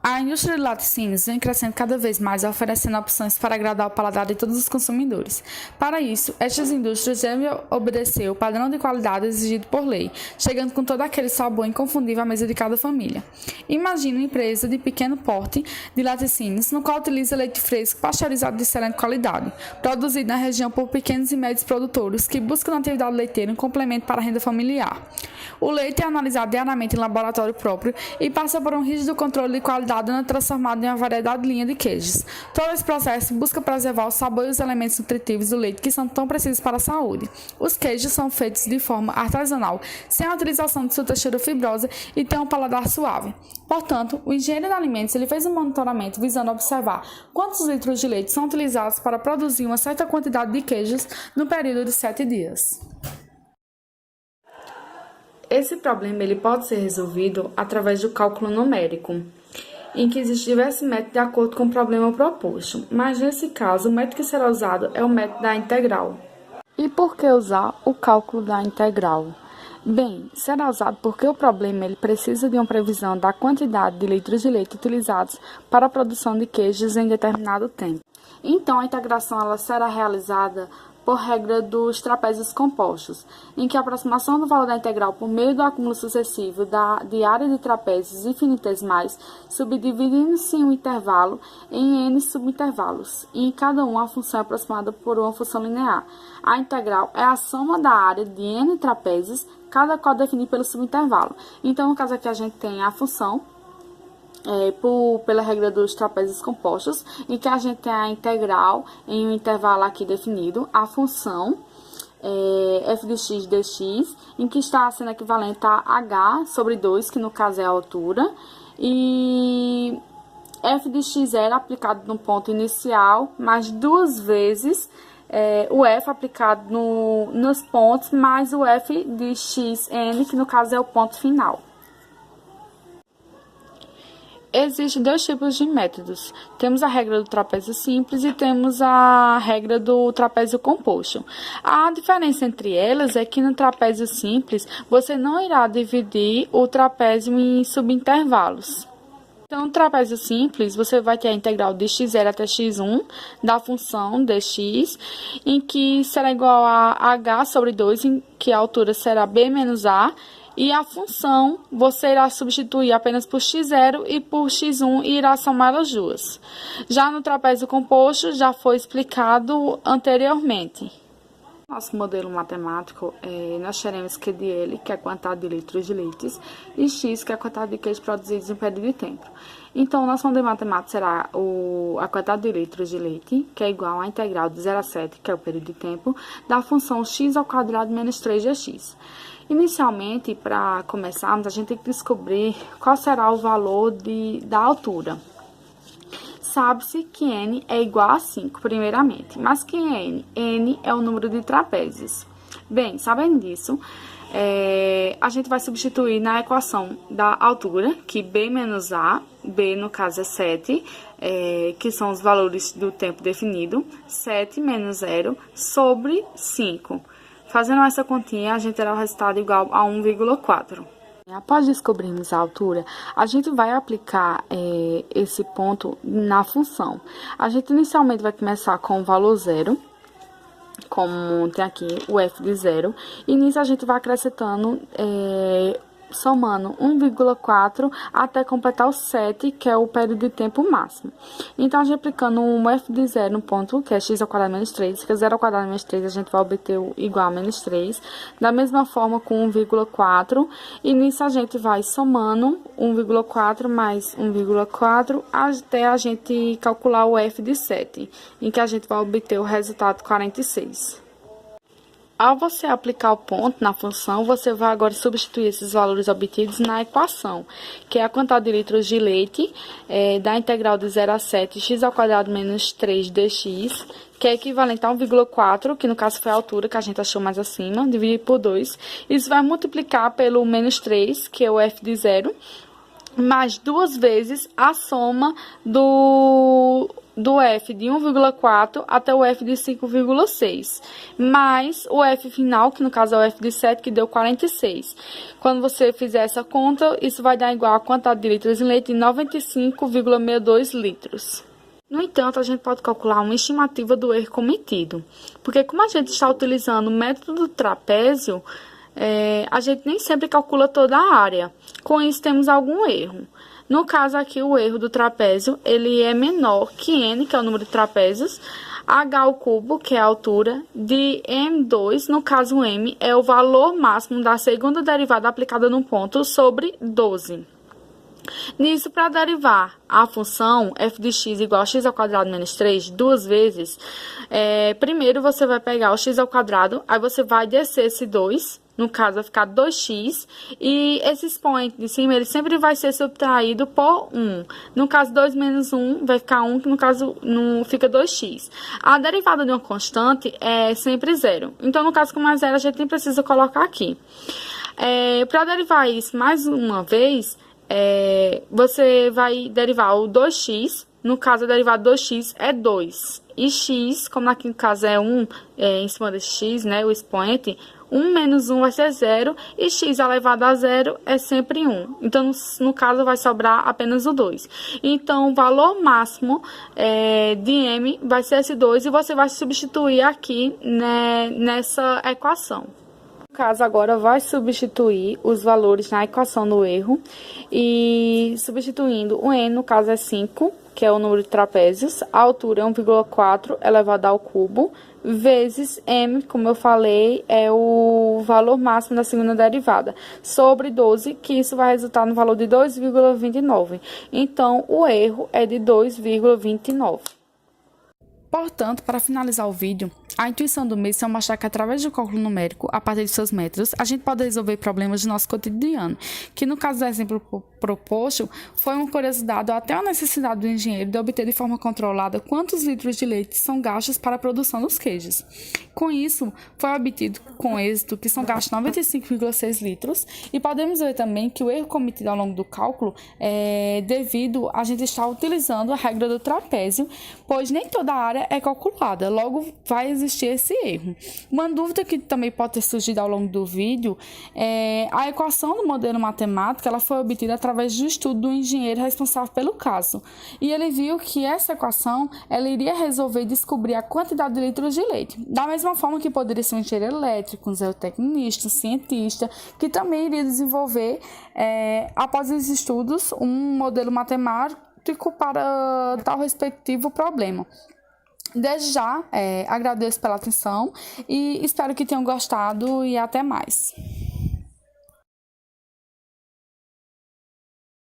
A indústria de laticínios vem crescendo cada vez mais, oferecendo opções para agradar o paladar de todos os consumidores. Para isso, estas indústrias devem obedecer o padrão de qualidade exigido por lei, chegando com todo aquele sabor inconfundível à mesa de cada família. Imagine uma empresa de pequeno porte de laticínios, no qual utiliza leite fresco pasteurizado de excelente qualidade, produzido na região por pequenos e médios produtores que buscam na atividade leiteira um complemento para a renda familiar. O leite é analisado diariamente em laboratório próprio e passa por um rígido controle de qualidade, transformado em uma variedade de linha de queijos. Todo esse processo busca preservar o sabor e os elementos nutritivos do leite que são tão precisos para a saúde. Os queijos são feitos de forma artesanal, sem a utilização de sua textura fibrosa e têm um paladar suave. Portanto, o engenheiro de alimentos ele fez um monitoramento visando observar quantos litros de leite são utilizados para produzir uma certa quantidade de queijos no período de 7 dias. Esse problema ele pode ser resolvido através do cálculo numérico, em que existem diversos métodos de acordo com o problema proposto, mas nesse caso o método que será usado é o método da integral. E por que usar o cálculo da integral? Bem, será usado porque o problema ele precisa de uma previsão da quantidade de litros de leite utilizados para a produção de queijos em determinado tempo. Então, a integração ela será realizada por regra dos trapézios compostos, em que a aproximação do valor da integral por meio do acúmulo sucessivo de área de trapézios infinitesimais, subdividindo-se um intervalo em n subintervalos, e em cada um a função é aproximada por uma função linear. A integral é a soma da área de n trapézios, cada qual definido pelo subintervalo. Então, no caso aqui, a gente tem a função pela regra dos trapézios compostos, em que a gente tem a integral em um intervalo aqui definido, a função f de x dx, em que está sendo equivalente a h sobre 2, que no caso é a altura, e f de x0 aplicado no ponto inicial, mais duas vezes o f aplicado nos pontos, mais o f de xn, que no caso é o ponto final. Existem dois tipos de métodos. Temos a regra do trapézio simples e temos a regra do trapézio composto. A diferença entre elas é que no trapézio simples, você não irá dividir o trapézio em subintervalos. Então, no trapézio simples, você vai ter a integral de x0 até x1 da função dx, em que será igual a h sobre 2, em que a altura será b menos a, e a função você irá substituir apenas por x0 e por x1 e irá somar as duas. Já no trapézio composto, já foi explicado anteriormente. Nosso modelo matemático, nós teremos que de L, que é a quantidade de litros de leite, e X, que é a quantidade de queijos produzidos em um período de tempo. Então, o nosso modelo matemático será a quantidade de litros de leite, que é igual à integral de 0 a 7, que é o período de tempo, da função x ao quadrado menos 3dx. Inicialmente, para começarmos, a gente tem que descobrir qual será o valor da altura. Sabe-se que n é igual a 5, primeiramente. Mas que é n? N é o número de trapézios. Bem, sabendo disso, a gente vai substituir na equação da altura, que b menos a, b no caso é 7, que são os valores do tempo definido, 7 menos 0 sobre 5. Fazendo essa continha, a gente terá o resultado igual a 1,4. Após descobrirmos a altura, a gente vai aplicar esse ponto na função. A gente inicialmente vai começar com o valor 0, como tem aqui o f de 0, e nisso a gente vai acrescentando, somando 1,4 até completar o 7, que é o período de tempo máximo. Então, a gente aplicando um f de 0 no ponto, que é x ao quadrado menos 3, que é 0 ao quadrado menos 3, a gente vai obter o igual a menos 3. Da mesma forma com 1,4, e nisso a gente vai somando 1,4 mais 1,4 até a gente calcular o f de 7, em que a gente vai obter o resultado 46. Ao você aplicar o ponto na função, você vai agora substituir esses valores obtidos na equação, que é a quantidade de litros de leite da integral de 0 a 7, x ao quadrado menos 3 dx, que é equivalente a 1,4, que no caso foi a altura que a gente achou mais acima, dividido por 2. Isso vai multiplicar pelo menos 3, que é o f de 0, mais 2 vezes a soma do F de 1,4 até o F de 5,6, mais o F final, que no caso é o F de 7, que deu 46. Quando você fizer essa conta, isso vai dar igual a quantidade de litros em leite de 95,62 litros. No entanto, a gente pode calcular uma estimativa do erro cometido, porque como a gente está utilizando o método do trapézio, a gente nem sempre calcula toda a área. Com isso, temos algum erro. No caso aqui, o erro do trapézio, ele é menor que n, que é o número de trapézios, h ao cubo, que é a altura, de m2, no caso m, é o valor máximo da segunda derivada aplicada no ponto sobre 12. Nisso, para derivar a função f de x igual a x ao quadrado menos 3 duas vezes, primeiro você vai pegar o x ao quadrado, aí você vai descer esse 2, no caso vai ficar 2x, e esse expoente de cima, ele sempre vai ser subtraído por 1. No caso, 2 menos 1 vai ficar 1, que no caso não fica 2x. A derivada de uma constante é sempre zero. Então, no caso, como é zero, a gente nem precisa colocar aqui. Para derivar isso mais uma vez, você vai derivar o 2x, no caso a derivada de 2x é 2, e x, como aqui no caso é 1 em cima de x, né, o expoente, 1 menos 1 vai ser 0, e x elevado a 0 é sempre 1. Então, no caso, vai sobrar apenas o 2. Então, o valor máximo de m vai ser esse 2, e você vai substituir aqui, né, nessa equação. No caso, agora vai substituir os valores na equação do erro, e substituindo o n, no caso é 5, que é o número de trapézios, a altura é 1,4 elevado ao cubo, vezes m, como eu falei, é o valor máximo da segunda derivada, sobre 12, que isso vai resultar no valor de 2,29. Então, o erro é de 2,29. Portanto, para finalizar o vídeo, a intuição do mês é mostrar que através do cálculo numérico, a partir de seus métodos, a gente pode resolver problemas do nosso cotidiano, que no caso do exemplo proposto, foi uma curiosidade ou até uma necessidade do engenheiro de obter de forma controlada quantos litros de leite são gastos para a produção dos queijos. Com isso, foi obtido com êxito que são gastos 95,6 litros, e podemos ver também que o erro cometido ao longo do cálculo é devido a gente estar utilizando a regra do trapézio, pois nem toda a área é calculada, logo vai existir esse erro. Uma dúvida que também pode ter surgido ao longo do vídeo é a equação do modelo matemático, ela foi obtida através do estudo do engenheiro responsável pelo caso, e ele viu que essa equação ela iria resolver e descobrir a quantidade de litros de leite, da mesma forma que poderia ser um engenheiro elétrico, um zootecnista, um cientista, que também iria desenvolver, após os estudos, um modelo matemático para tal respectivo problema. Desde já, agradeço pela atenção e espero que tenham gostado, e até mais.